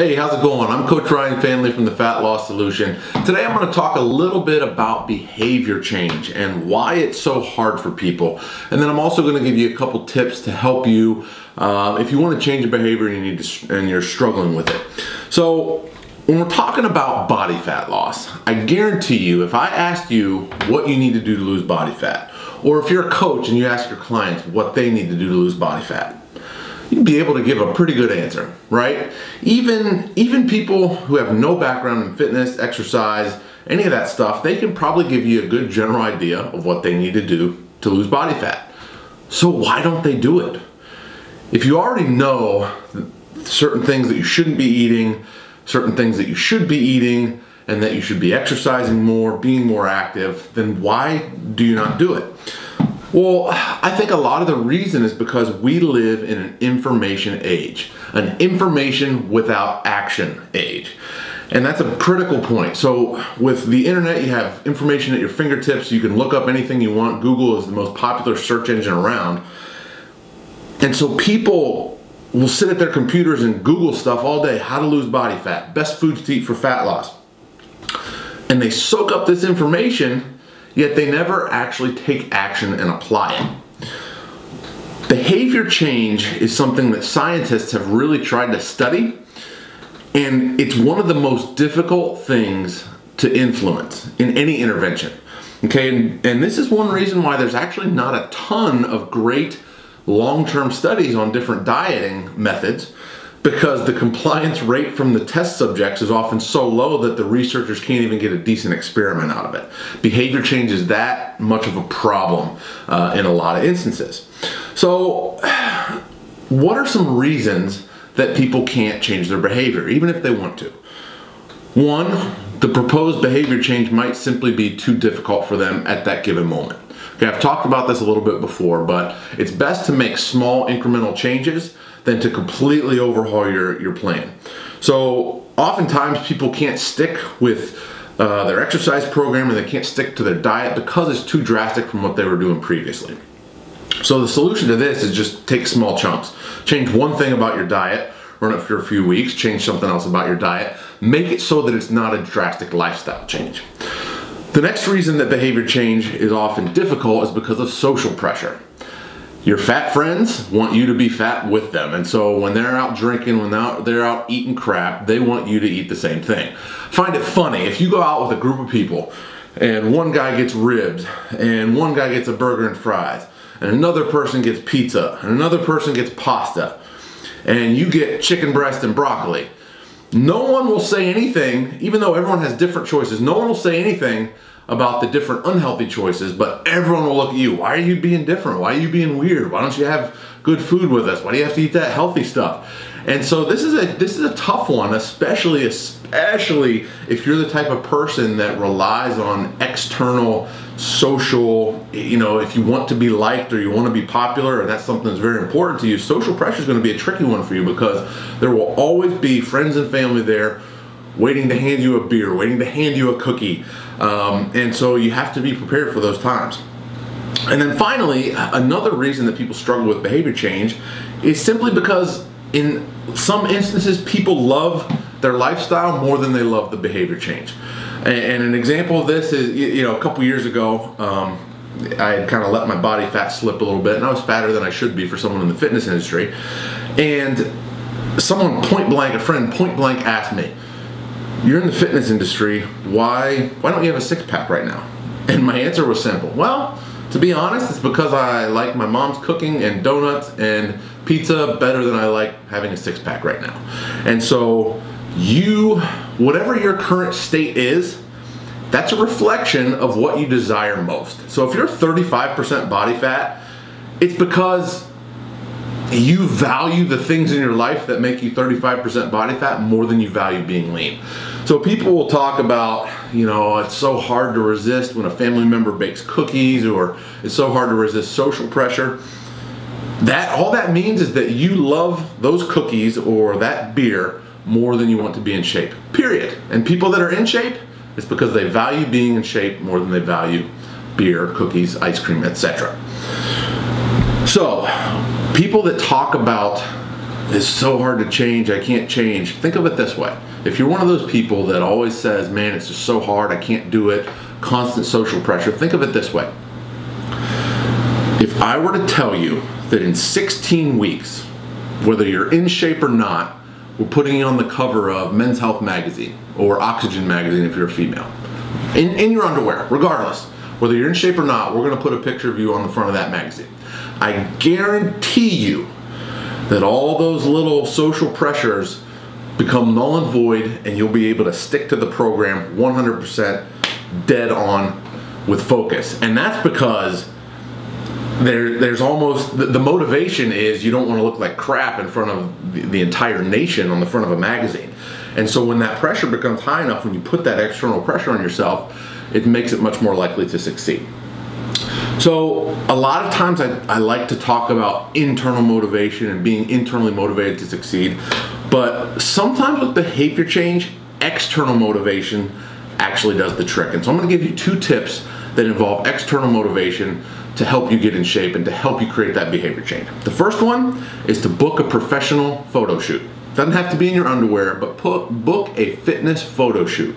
Hey, how's it going? I'm Coach Ryan Fanley from the Fat Loss Solution. Today I'm going to talk a little bit about behavior change and why it's so hard for people. And then I'm also going to give you a couple tips to help you if you want to change a behavior and you're struggling with it. So when we're talking about body fat loss, I guarantee you if I asked you what you need to do to lose body fat, or if you're a coach and you ask your clients what they need to do to lose body fat, you'd be able to give a pretty good answer, right? Even people who have no background in fitness, exercise, any of that stuff, they can probably give you a good general idea of what they need to do to lose body fat. So why don't they do it? If you already know certain things that you shouldn't be eating, certain things that you should be eating, and that you should be exercising more, being more active, then why do you not do it? Well, I think a lot of the reason is because we live in an information age, an information without action age. And that's a critical point. So with the internet, you have information at your fingertips. You can look up anything you want. Google is the most popular search engine around. And so people will sit at their computers and Google stuff all day. How to lose body fat, best foods to eat for fat loss. And they soak up this information, yet they never actually take action and apply it. Behavior change is something that scientists have really tried to study, and it's one of the most difficult things to influence in any intervention. Okay, and this is one reason why there's actually not a ton of great long-term studies on different dieting methods, because the compliance rate from the test subjects is often so low that the researchers can't even get a decent experiment out of it. Behavior change is that much of a problem in a lot of instances. So what are some reasons that people can't change their behavior, even if they want to? One, the proposed behavior change might simply be too difficult for them at that given moment. Okay, I've talked about this a little bit before, but it's best to make small incremental changes than to completely overhaul your plan. So oftentimes people can't stick with their exercise program and they can't stick to their diet because it's too drastic from what they were doing previously. So the solution to this is just take small chunks. Change one thing about your diet, run it for a few weeks, change something else about your diet, make it so that it's not a drastic lifestyle change. The next reason that behavior change is often difficult is because of social pressure. Your fat friends want you to be fat with them, and so when they're out drinking, when they're out eating crap, they want you to eat the same thing. Find it funny, if you go out with a group of people and one guy gets ribs and one guy gets a burger and fries and another person gets pizza and another person gets pasta and you get chicken breast and broccoli, no one will say anything, even though everyone has different choices, no one will say anything about the different unhealthy choices, but everyone will look at you. Why are you being different? Why are you being weird? Why don't you have good food with us? Why do you have to eat that healthy stuff? And so this is a tough one, especially if you're the type of person that relies on external social, if you want to be liked or you want to be popular, and that's something that's very important to you, social pressure is going to be a tricky one for you because there will always be friends and family there waiting to hand you a beer, waiting to hand you a cookie. And so you have to be prepared for those times. And then finally, another reason that people struggle with behavior change is simply because in some instances, people love their lifestyle more than they love the behavior change. And an example of this is, a couple years ago, I had kind of let my body fat slip a little bit, and I was fatter than I should be for someone in the fitness industry. And someone a friend point blank asked me, "You're in the fitness industry, why don't you have a six-pack right now?" And my answer was simple. Well, to be honest, it's because I like my mom's cooking and donuts and pizza better than I like having a six-pack right now. And so whatever your current state is, that's a reflection of what you desire most. So if you're 35% body fat, it's because you value the things in your life that make you 35% body fat more than you value being lean. So people will talk about, it's so hard to resist when a family member bakes cookies, or it's so hard to resist social pressure. All that means is that you love those cookies or that beer more than you want to be in shape, period. And people that are in shape, it's because they value being in shape more than they value beer, cookies, ice cream, etc. So people that talk about it's so hard to change, I can't change. Think of it this way. If you're one of those people that always says, man, it's just so hard, I can't do it, constant social pressure, think of it this way. If I were to tell you that in 16 weeks, whether you're in shape or not, we're putting you on the cover of Men's Health magazine or Oxygen magazine if you're a female, in your underwear, regardless, whether you're in shape or not, we're gonna put a picture of you on the front of that magazine. I guarantee you that all those little social pressures become null and void, and you'll be able to stick to the program 100% dead on with focus. And that's because there's almost, the motivation is you don't want to look like crap in front of the entire nation on the front of a magazine. And so when that pressure becomes high enough, when you put that external pressure on yourself, it makes it much more likely to succeed. So a lot of times I like to talk about internal motivation and being internally motivated to succeed, but sometimes with behavior change, external motivation actually does the trick. And so I'm going to give you 2 tips that involve external motivation to help you get in shape and to help you create that behavior change. The first one is to book a professional photo shoot. Doesn't have to be in your underwear, but book a fitness photo shoot.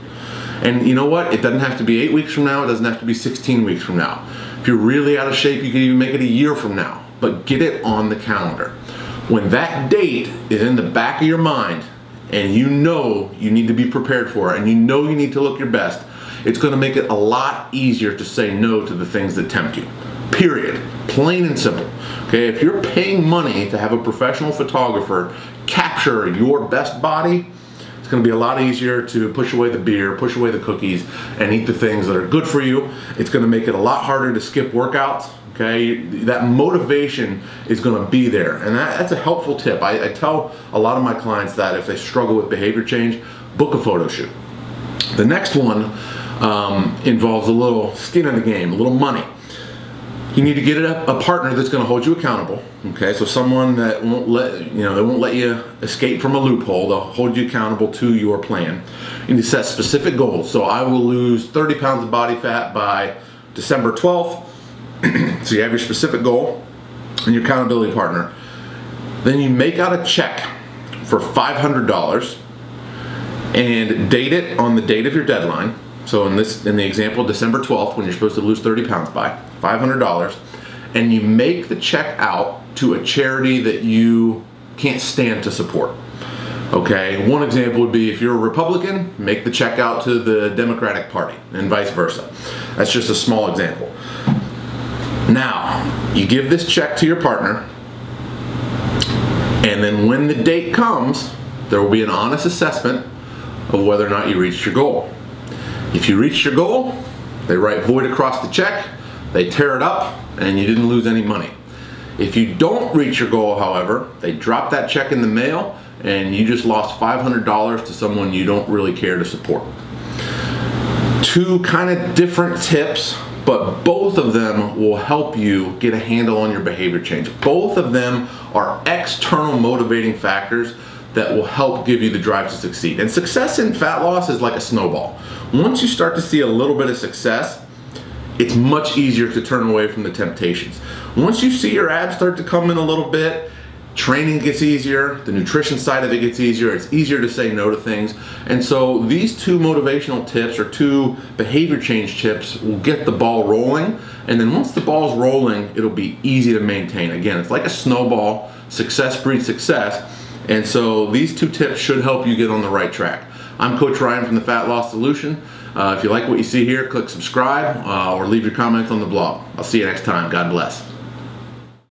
And you know what? It doesn't have to be 8 weeks from now. It doesn't have to be 16 weeks from now. If you're really out of shape, you can even make it a year from now, but get it on the calendar. When that date is in the back of your mind and you know you need to be prepared for it and you know you need to look your best, it's going to make it a lot easier to say no to the things that tempt you. Period. Plain and simple. Okay, if you're paying money to have a professional photographer capture your best body, it's going to be a lot easier to push away the beer, push away the cookies, and eat the things that are good for you. It's going to make it a lot harder to skip workouts. Okay, that motivation is going to be there, and that's a helpful tip. I tell a lot of my clients that if they struggle with behavior change, book a photo shoot. The next one involves a little skin in the game, a little money. You need to get a partner that's going to hold you accountable. Okay, so someone that won't let you escape from a loophole. They'll hold you accountable to your plan. You need to set specific goals. So I will lose 30 pounds of body fat by December 12th. So you have your specific goal and your accountability partner. Then you make out a check for $500 and date it on the date of your deadline. So in the example, December 12th, when you're supposed to lose 30 pounds by, $500, and you make the check out to a charity that you can't stand to support. Okay, one example would be if you're a Republican, make the check out to the Democratic Party, and vice versa. That's just a small example. Now, you give this check to your partner, and then when the date comes, there will be an honest assessment of whether or not you reached your goal. If you reach your goal, they write void across the check, they tear it up, and you didn't lose any money. If you don't reach your goal, however, they drop that check in the mail, and you just lost $500 to someone you don't really care to support. 2 kind of different tips, but both of them will help you get a handle on your behavior change. Both of them are external motivating factors that will help give you the drive to succeed. And success in fat loss is like a snowball. Once you start to see a little bit of success, it's much easier to turn away from the temptations. Once you see your abs start to come in a little bit, training gets easier, the nutrition side of it gets easier, it's easier to say no to things. And so these 2 motivational tips or 2 behavior change tips will get the ball rolling, and then once the ball's rolling, it'll be easy to maintain. Again, it's like a snowball, success breeds success, and so these 2 tips should help you get on the right track. I'm Coach Ryan from the Fat Loss Solution. If you like what you see here, click subscribe or leave your comments on the blog. I'll see you next time. God bless.